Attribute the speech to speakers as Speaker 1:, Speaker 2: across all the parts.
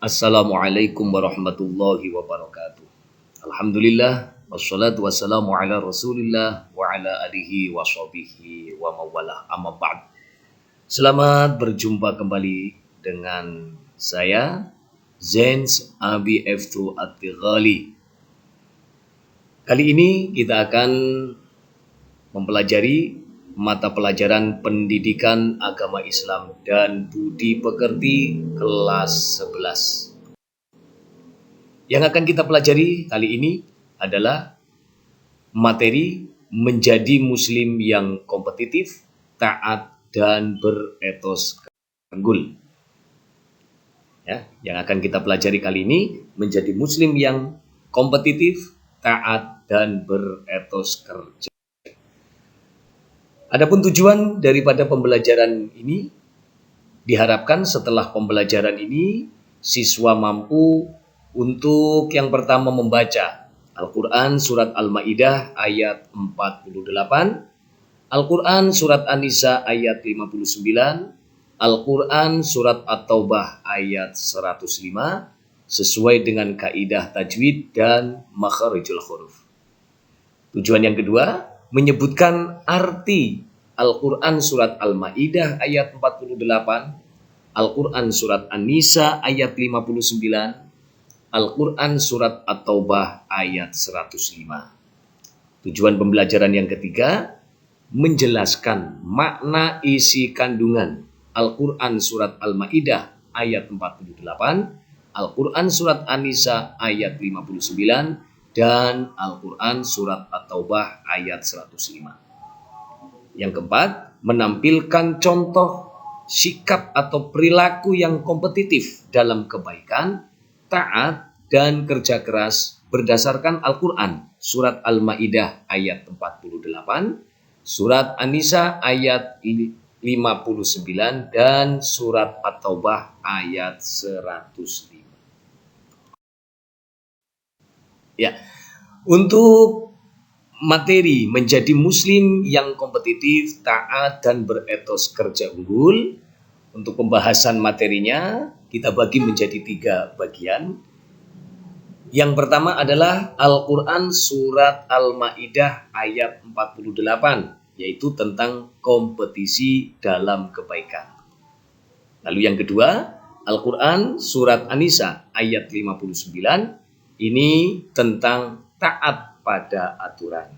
Speaker 1: Assalamualaikum warahmatullahi wabarakatuh. Alhamdulillah, wassalatu wassalamu ala rasulillah wa ala alihi wa sahbihi wa mawalah, amma ba'd. Selamat berjumpa kembali dengan saya Zains Abi F2 At-Tighali. Kali ini kita akan mempelajari mata pelajaran Pendidikan Agama Islam dan Budi Pekerti kelas 11. Yang akan kita pelajari kali ini adalah materi menjadi muslim yang kompetitif, taat, dan beretos unggul. Ya, yang akan kita pelajari kali ini menjadi muslim yang kompetitif, taat, dan beretos kerja. Adapun tujuan daripada pembelajaran ini, diharapkan setelah pembelajaran ini siswa mampu untuk yang pertama membaca Al-Quran Surat Al-Ma'idah ayat 48, Al-Quran Surat An-Nisa ayat 59, Al-Quran Surat At-Taubah ayat 105 sesuai dengan kaidah tajwid dan makharijul huruf. Tujuan yang kedua, menyebutkan arti Al-Quran Surat Al-Ma'idah ayat 48, Al-Quran Surat An-Nisa ayat 59, Al-Quran Surat At-Taubah ayat 105. Tujuan pembelajaran yang ketiga, menjelaskan makna isi kandungan Al-Quran Surat Al-Ma'idah ayat 48, Al-Quran Surat An-Nisa ayat 59, dan Al-Quran Surat At-Taubah ayat 105. Yang keempat, menampilkan contoh sikap atau perilaku yang kompetitif dalam kebaikan, taat, dan kerja keras berdasarkan Al-Quran Surat Al-Ma'idah ayat 48, Surat An-Nisa ayat 59, dan Surat At-Taubah ayat 105. Ya, untuk materi menjadi muslim yang kompetitif, taat, dan beretos kerja unggul, untuk pembahasan materinya kita bagi menjadi 3 bagian. Yang pertama adalah Al-Quran Surat Al-Ma'idah ayat 48, yaitu tentang kompetisi dalam kebaikan. Lalu yang kedua, Al-Quran Surat An-Nisa ayat 59, ini tentang taat pada aturan.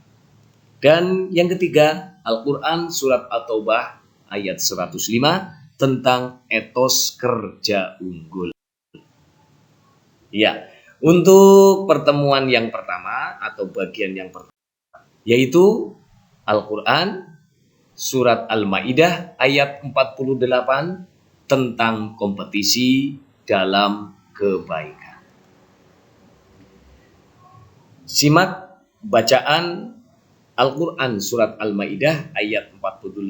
Speaker 1: Dan yang ketiga, Al-Quran Surat At-Taubah ayat 105 tentang etos kerja unggul. Ya, untuk pertemuan yang pertama atau bagian yang pertama, yaitu Al-Quran Surat Al-Ma'idah ayat 48 tentang kompetisi dalam kebaikan. Simak bacaan Al-Quran Surat Al-Ma'idah ayat 48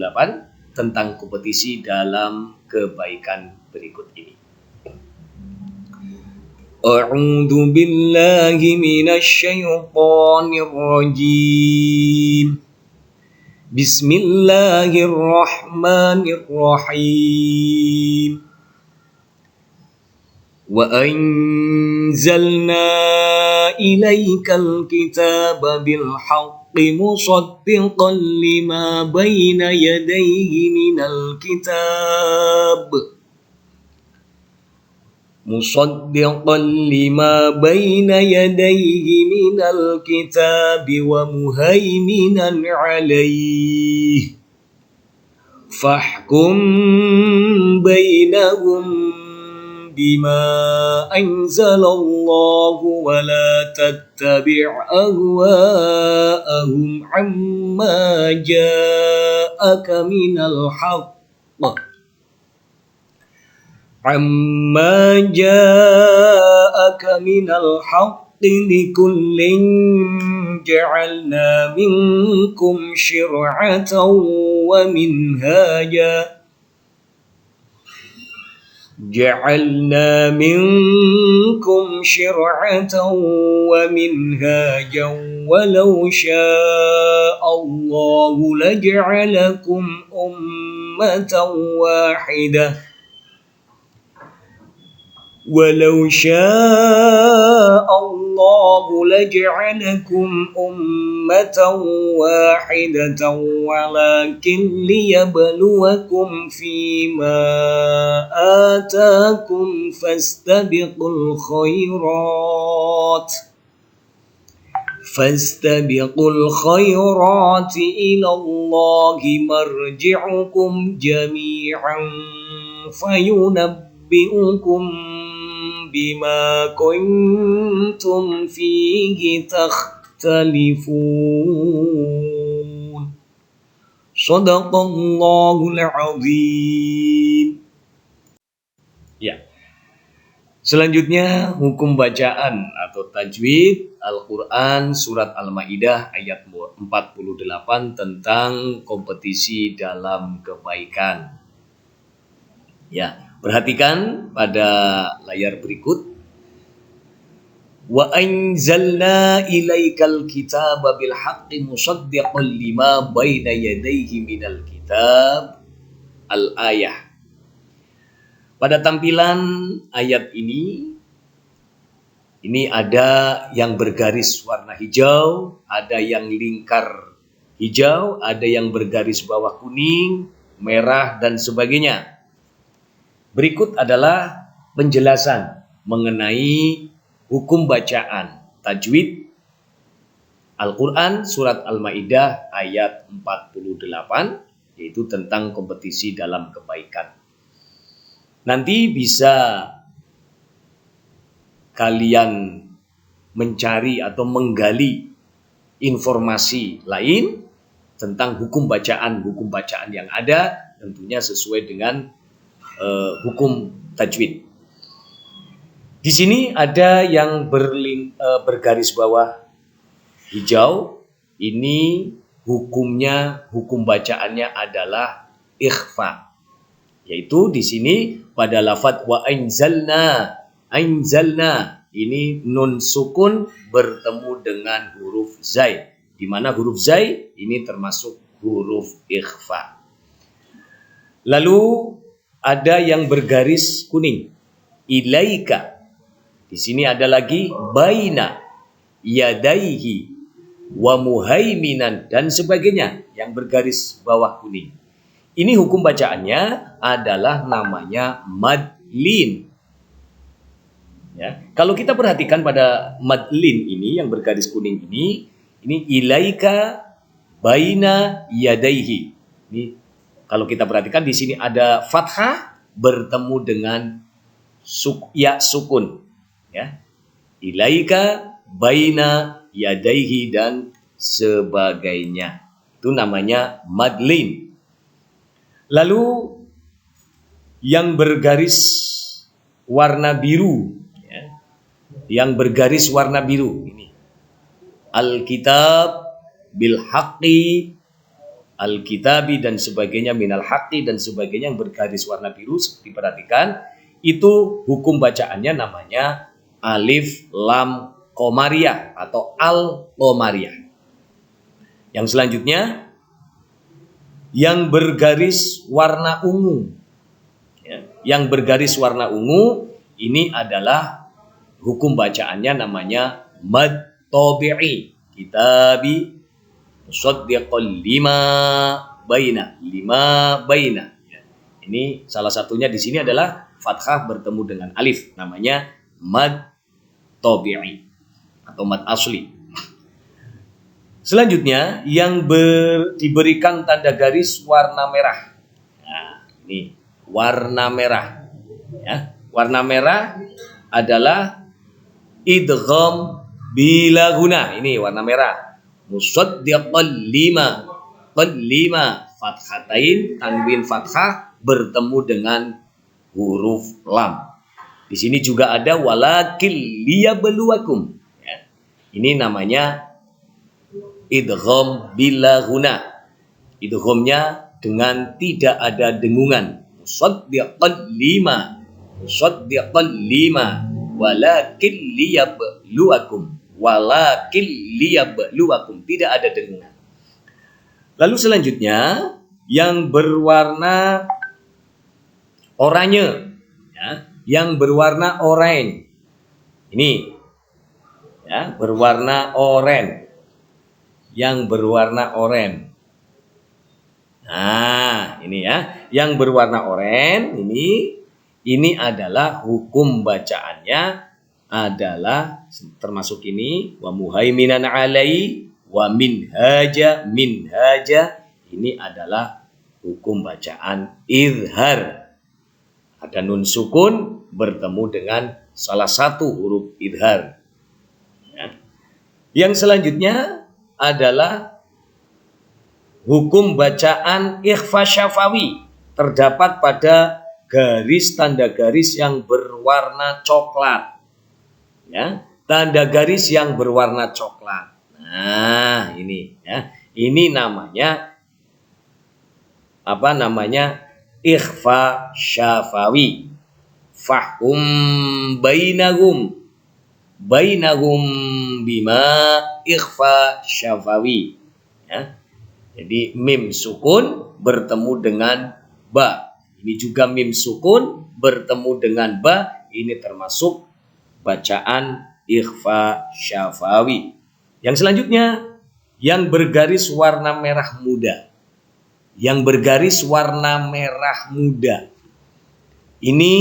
Speaker 1: tentang kompetisi dalam kebaikan berikut ini. A'udzu billahi minasy syaithanir rajim. Bismillahirrahmanirrahim. Wa anzalna ilaikal kitaba bil haqqi musaddiqan lima baina yadayhi minal kitab wa muhaiminan alayhi fahkum bainahum bima anzalallahu wa la tattabi' ahwa'ahum amma ja'aka minal haqqi likullin ja'alna minkum shir'atan wa minhaja جعلنا منكم شرعة ومنهاجا ولو شاء الله لجعلكم أمة واحدة Walau syaa Allah laj'alakum ummatan wahidatan walakin liyabluwakum fima atakum fastabiqul khairat ila Allahi marji'ukum jami'an fayunabbi'ukum bima kuntum fihi takhtalifun. Shadaqallahul azim. Ya. Selanjutnya hukum bacaan atau tajwid Al-Quran surat Al-Maidah ayat 48 tentang kompetisi dalam kebaikan. Ya, perhatikan pada layar berikut. Wa anzalna ilaikal kitaba bil haqqi musaddiqan lima baina yadayhi minal kitab. Al-ayah. Pada tampilan ayat ini ada yang bergaris warna hijau, ada yang lingkar hijau, ada yang bergaris bawah kuning, merah, dan sebagainya. Berikut adalah penjelasan mengenai hukum bacaan tajwid Al-Quran surat Al-Maidah ayat 48, yaitu tentang kompetisi dalam kebaikan. Nanti bisa kalian mencari atau menggali informasi lain tentang hukum bacaan yang ada, tentunya sesuai dengan hukum tajwid. Di sini ada yang bergaris bawah hijau. Ini hukum bacaannya adalah ikhfa. Yaitu di sini pada lafadz wa anzalna ini nun sukun bertemu dengan huruf zai, di mana huruf zai ini termasuk huruf ikhfa. Lalu ada yang bergaris kuning, ilaika. Di sini ada lagi baina yadaihi wa muhaiminan dan sebagainya yang bergaris bawah kuning. Ini hukum bacaannya adalah namanya madlin. Ya, kalau kita perhatikan pada madlin ini yang bergaris kuning ini ilaika baina yadaihi. Ini kalau kita perhatikan di sini ada fathah bertemu dengan sukun. Ya. Ilaika baina yadaihi dan sebagainya. Itu namanya madlin. Lalu yang bergaris warna biru, ya, yang bergaris warna biru ini Alkitab bil haqqi, Alkitabi dan sebagainya, minal haqqi dan sebagainya yang bergaris warna biru, diperhatikan itu hukum bacaannya namanya alif lam qamariyah atau al qamariyah. Yang selanjutnya yang bergaris warna ungu, ya, yang bergaris warna ungu ini adalah hukum bacaannya namanya mad tabi'i, kitabi musaddiqan lima baina. Ya. Ini salah satunya di sini adalah fathah bertemu dengan alif, namanya mad tabi'i atau mad asli. Selanjutnya yang diberikan tanda garis warna merah. Nah, ini warna merah. Ya, warna merah adalah idgham bila guna. Ini warna merah. Musaddiqan lima. Fathatain, tanwin fathah bertemu dengan huruf lam. Di sini juga ada walakil liyabluwakum. Ya, ini namanya idgham bila guna. Idghamnya dengan tidak ada dengungan. Musaddiqan lima walakin liyabluwakum, tidak ada dengungan. Lalu selanjutnya yang berwarna oranye, ya, yang berwarna oranye. Ini ya, berwarna oranye. Yang berwarna oranye. Nah, ini ya, yang berwarna oranye ini adalah hukum bacaannya adalah termasuk ini wa muhaiminan alai wa minhaja ini adalah hukum bacaan izhar. Ada nun sukun bertemu dengan salah satu huruf izhar. Ya. Yang selanjutnya adalah hukum bacaan ikhfa syafawi, terdapat pada garis tanda garis yang berwarna coklat. Ya, tanda garis yang berwarna coklat. Nah, ini ya. Ini namanya apa namanya? Ikhfa syafawi. Fahum bainahum bima ikhfa syafawi. Ya. Jadi mim sukun bertemu dengan ba. Ini juga mim sukun bertemu dengan ba. Ini termasuk bacaan ikhfa syafawi. Yang selanjutnya, yang bergaris warna merah muda. Yang bergaris warna merah muda. Ini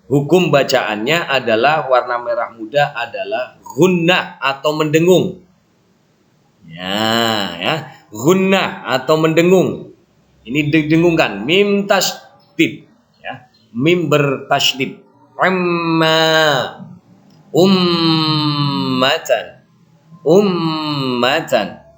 Speaker 1: hukum bacaannya adalah warna merah muda adalah gunnah atau mendengung. Ya. Gunnah atau mendengung. Ini didengungkan. Mim tasydid. Ya. Mim bertasydid. Ummatan.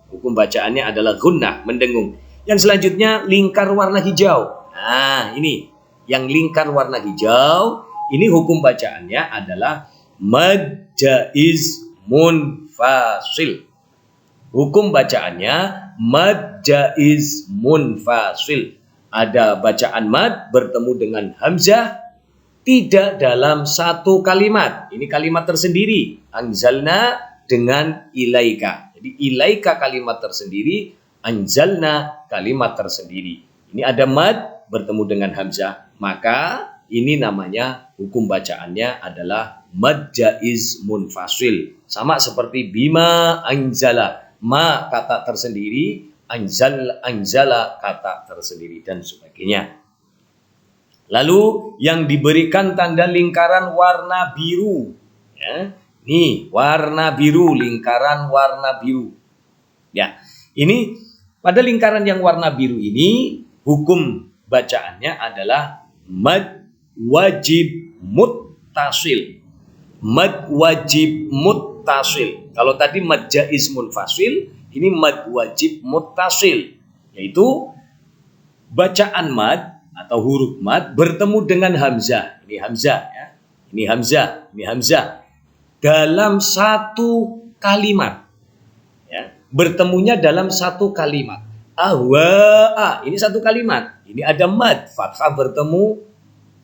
Speaker 1: Hukum bacaannya adalah gunnah, mendengung. Yang selanjutnya lingkar warna hijau. Nah, ini yang lingkar warna hijau, ini hukum bacaannya adalah mad jaiz munfasil. Hukum bacaannya mad jaiz munfasil. Ada bacaan mad bertemu dengan hamzah tidak dalam satu kalimat. Ini kalimat tersendiri. Anzalna dengan ilaika. Jadi ilaika kalimat tersendiri, anzalna kalimat tersendiri. Ini ada mad bertemu dengan hamzah. Maka ini namanya hukum bacaannya adalah mad jaiz munfasil. Sama seperti bima anzala. Ma kata tersendiri, anzala kata tersendiri dan sebagainya. Lalu yang diberikan tanda lingkaran warna biru, ya, nih warna biru, lingkaran warna biru, ya. Ini pada lingkaran yang warna biru ini hukum bacaannya adalah mad wajib muttasil, mad wajib muttasil. Kalau tadi mad jaiz munfasil, ini mad wajib muttasil, yaitu bacaan mad atau huruf mad bertemu dengan hamzah. Ini hamzah ya. Ini hamzah, ini hamzah. Dalam satu kalimat. Ya, bertemunya dalam satu kalimat. Ahwa, ini satu kalimat. Ini ada mad, fathah bertemu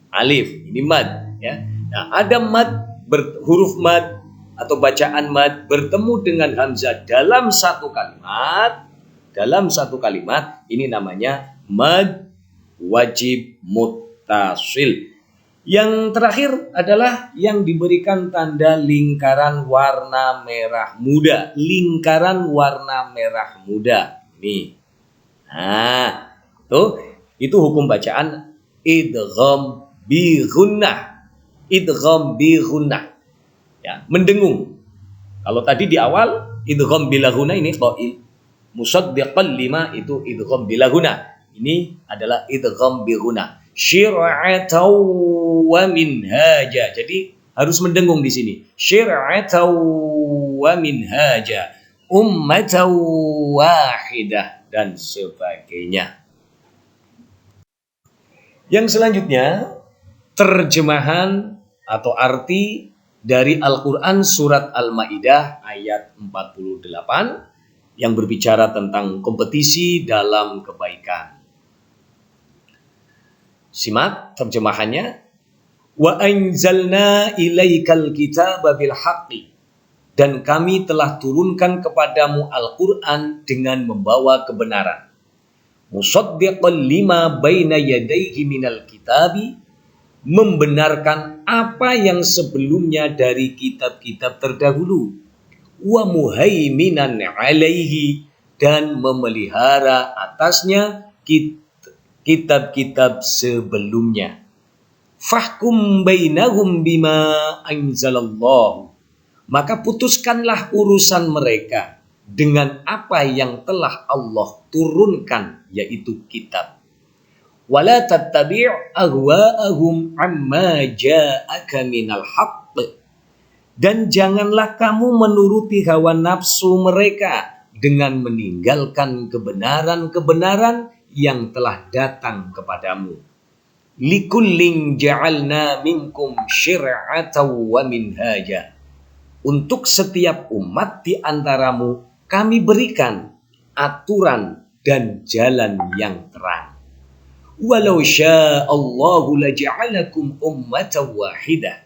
Speaker 1: alif. Ini mad ya. Nah, ada mad huruf mad atau bacaan mad bertemu dengan hamzah dalam satu kalimat. Dalam satu kalimat ini namanya mad wajib muttasil. Yang terakhir adalah yang diberikan tanda lingkaran warna merah muda. Lingkaran warna merah muda. Nih. Nah, itu hukum bacaan idgham bi gunnah. Idgham bi gunnah. Ya, mendengung. Kalau tadi di awal idgham bila guna ini qail. Musaddiqan lima itu idgham bila guna. Ini adalah idgham bi guna. Syir'atan wa minhaja. Jadi harus mendengung di sini. Syir'atan wa minhaja. Ummatan wahidah dan sebagainya. Yang selanjutnya terjemahan atau arti dari Al-Quran surat Al-Ma'idah ayat 48 yang berbicara tentang kompetisi dalam kebaikan. Simak terjemahannya. Wa anzalna ilaikal kitaba bil haqqi. Dan kami telah turunkan kepadamu Al-Quran dengan membawa kebenaran. Musaddiqan lima baina yadayhi minal kitabi. membenarkan apa yang sebelumnya dari kitab-kitab terdahulu, wa muhaiminan alaihi, dan memelihara atasnya kitab-kitab sebelumnya. Fahkum bainahum bima anzalallahu, maka putuskanlah urusan mereka dengan apa yang telah Allah turunkan, yaitu kitab. Wala tattabi' ahwa'ahum amma ja'aka minal haqq, dan janganlah kamu menuruti hawa nafsu mereka dengan meninggalkan kebenaran-kebenaran yang telah datang kepadamu. Likullin ja'alna minkum syir'atan wa minhaja, untuk setiap umat di antaramu kami berikan aturan dan jalan yang terang. Walau sya'allahu laja'alakum ummatan wahidah,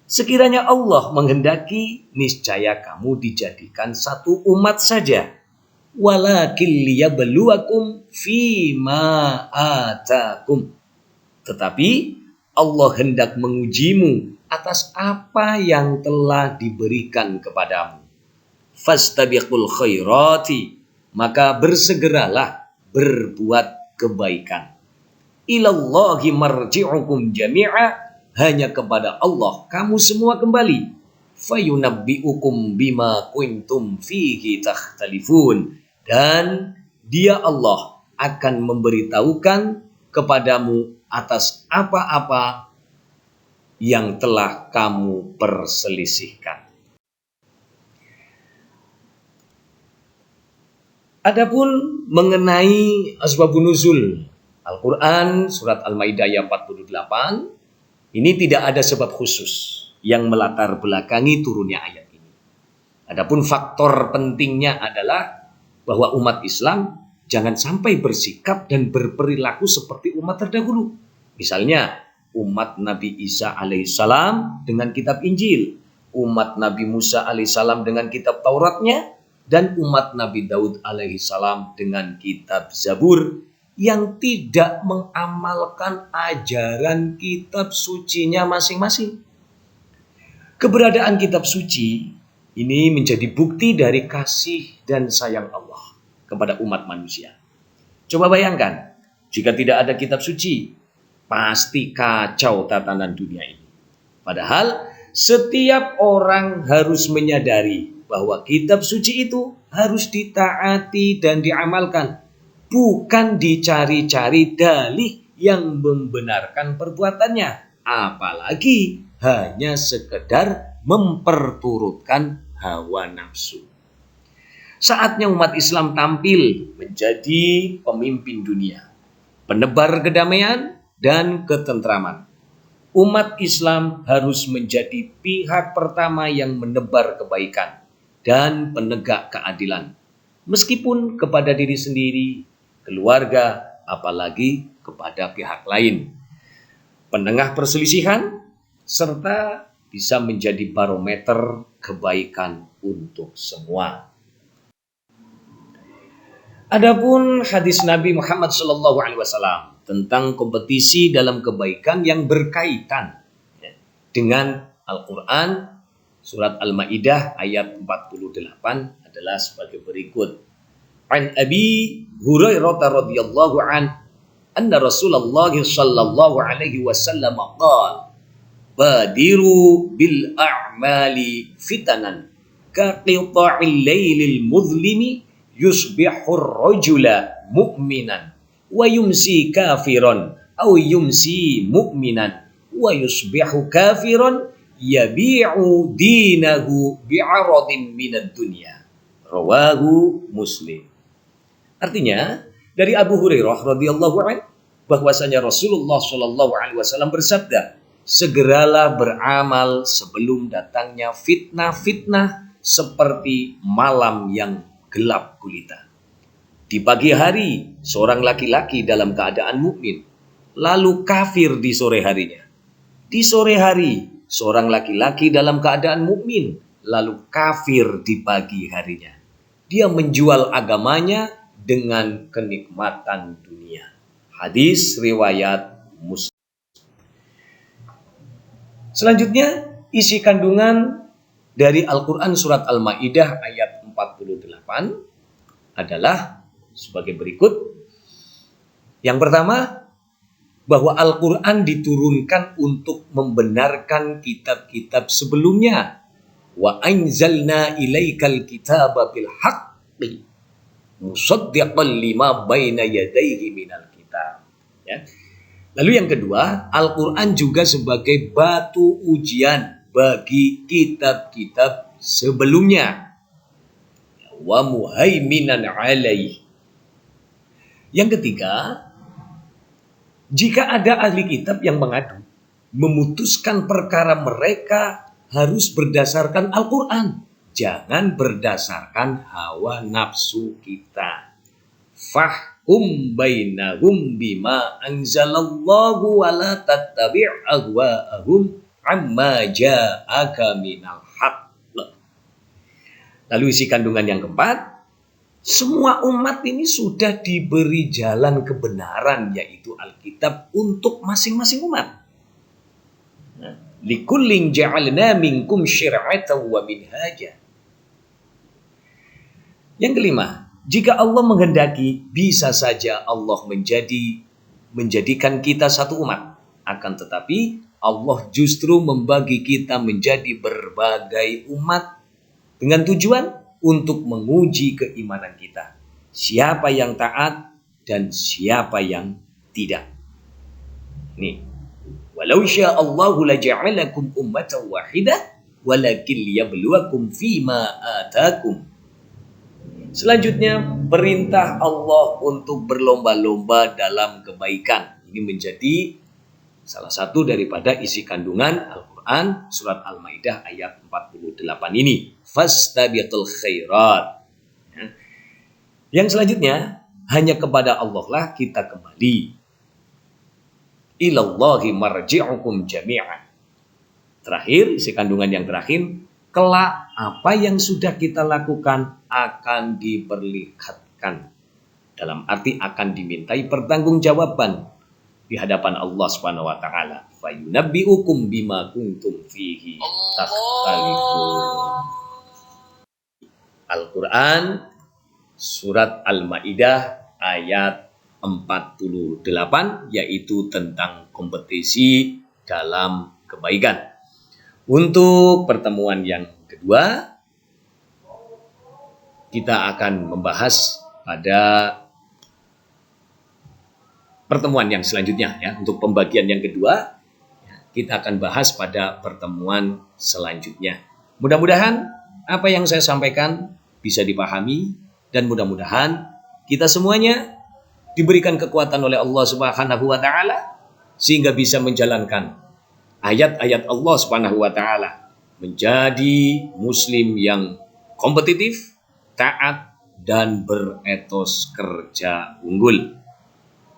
Speaker 1: sekiranya Allah menghendaki, niscaya kamu dijadikan satu umat saja. Walakin liyabluwakum fima atakum, tetapi Allah hendak mengujimu atas apa yang telah diberikan kepadamu. Fastabiqul khairati, maka bersegeralah berbuat kebaikan. Ilallahi marji'ukum jami'a, hanya kepada Allah kamu semua kembali. Fayunabbi'ukum bima kuntum fihi takhtalifun, dan Dia Allah akan memberitahukan kepadamu atas apa-apa yang telah kamu perselisihkan. Adapun mengenai asbabun nuzul Al-Quran surat Al-Maidah ayat 48, ini tidak ada sebab khusus yang melatar belakangi turunnya ayat ini. Adapun faktor pentingnya adalah bahwa umat Islam jangan sampai bersikap dan berperilaku seperti umat terdahulu. Misalnya umat Nabi Isa alaihissalam dengan kitab Injil, umat Nabi Musa alaihissalam dengan kitab Tauratnya, dan umat Nabi Daud alaihissalam dengan kitab Zabur, yang tidak mengamalkan ajaran kitab sucinya masing-masing. Keberadaan kitab suci ini menjadi bukti dari kasih dan sayang Allah kepada umat manusia. Coba bayangkan, jika tidak ada kitab suci, pasti kacau tatanan dunia ini. Padahal setiap orang harus menyadari bahwa kitab suci itu harus ditaati dan diamalkan, bukan dicari-cari dalih yang membenarkan perbuatannya, apalagi hanya sekedar memperturutkan hawa nafsu. Saatnya umat Islam tampil menjadi pemimpin dunia, penebar kedamaian dan ketentraman. Umat Islam harus menjadi pihak pertama yang menebar kebaikan dan penegak keadilan, meskipun kepada diri sendiri, keluarga, apalagi kepada pihak lain. Penengah perselisihan, serta bisa menjadi barometer kebaikan untuk semua. Adapun hadis Nabi Muhammad SAW tentang kompetisi dalam kebaikan yang berkaitan dengan Al-Quran, surat Al-Maidah ayat 48 adalah sebagai berikut. An Abi Hurairah radhiyallahu anna Rasulullah sallallahu alaihi wasallam qala badiru bil a'mali fitanan ka qita'il lailil muzlimi yusbihu ar-rajula mu'minan wa yumsi kafiran aw yumsi mu'minan wa yusbihu kafiran yabi'u dinahu bi'aradin minad dunya. Rawahu Muslim. Artinya dari Abu Hurairah radhiyallahu anhu bahwasanya Rasulullah shallallahu alaihi wasallam bersabda, segeralah beramal sebelum datangnya fitnah-fitnah seperti malam yang gelap gulita. Di pagi hari seorang laki-laki dalam keadaan mukmin, lalu kafir di sore harinya. Di sore hari seorang laki-laki dalam keadaan mukmin, lalu kafir di pagi harinya. Dia menjual agamanya dengan kenikmatan dunia. Hadis riwayat Muslim. Selanjutnya, isi kandungan dari Al-Quran surat Al-Ma'idah ayat 48 adalah sebagai berikut. Yang pertama, bahwa Al-Quran diturunkan untuk membenarkan kitab-kitab sebelumnya. Wa anzalna ilaikal kitaba bil haqqi musaddiqan lima baina yadayhi minal kitab. Ya. Lalu yang kedua, Al-Quran juga sebagai batu ujian bagi kitab-kitab sebelumnya. Wa muhaiminan alaih. Yang ketiga, jika ada ahli kitab yang mengadu, memutuskan perkara mereka harus berdasarkan Al-Quran. Jangan berdasarkan hawa nafsu kita. Fahkum bainahum bima anzalallahu wa la tattabi' ahwa'ahum amma ja'aka minal haqq. Lalu isi kandungan yang keempat, semua umat ini sudah diberi jalan kebenaran, yaitu Alkitab untuk masing-masing umat. Likullin ja'alna minkum syir'atan wa minhaja. Yang kelima, jika Allah menghendaki, bisa saja Allah menjadikan kita satu umat. Akan tetapi, Allah justru membagi kita menjadi berbagai umat dengan tujuan untuk menguji keimanan kita. Siapa yang taat dan siapa yang tidak. Nih. Walau sya'allahu laja'alakum ummatan wahidah walakin liyabluwakum fima atakum. Selanjutnya, perintah Allah untuk berlomba-lomba dalam kebaikan. Ini menjadi salah satu daripada isi kandungan Al-Quran surat Al-Ma'idah ayat 48 ini. Fastabiqul khairat. Yang selanjutnya, hanya kepada Allah lah kita kembali. Ilallahi marji'ukum jami'an. Terakhir, isi kandungan yang terakhir, kelak apa yang sudah kita lakukan akan diperlihatkan. Dalam arti akan dimintai pertanggungjawaban di hadapan Allah Subhanahu wa taala. Fayunabbi'ukum bima kuntum fihi takhtalifun. Al-Quran surat Al-Maidah ayat 48, yaitu tentang kompetisi dalam kebaikan. Untuk pertemuan yang kedua, kita akan membahas pada pertemuan yang selanjutnya. Ya. Untuk pembagian yang kedua, kita akan bahas pada pertemuan selanjutnya. Mudah-mudahan apa yang saya sampaikan bisa dipahami, dan mudah-mudahan kita semuanya diberikan kekuatan oleh Allah Subhanahu wa taala sehingga bisa menjalankan ayat-ayat Allah Subhanahu wa taala, menjadi muslim yang kompetitif, taat dan beretos kerja unggul.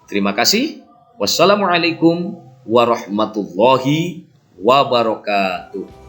Speaker 1: Terima kasih. Wassalamualaikum warahmatullahi wabarakatuh.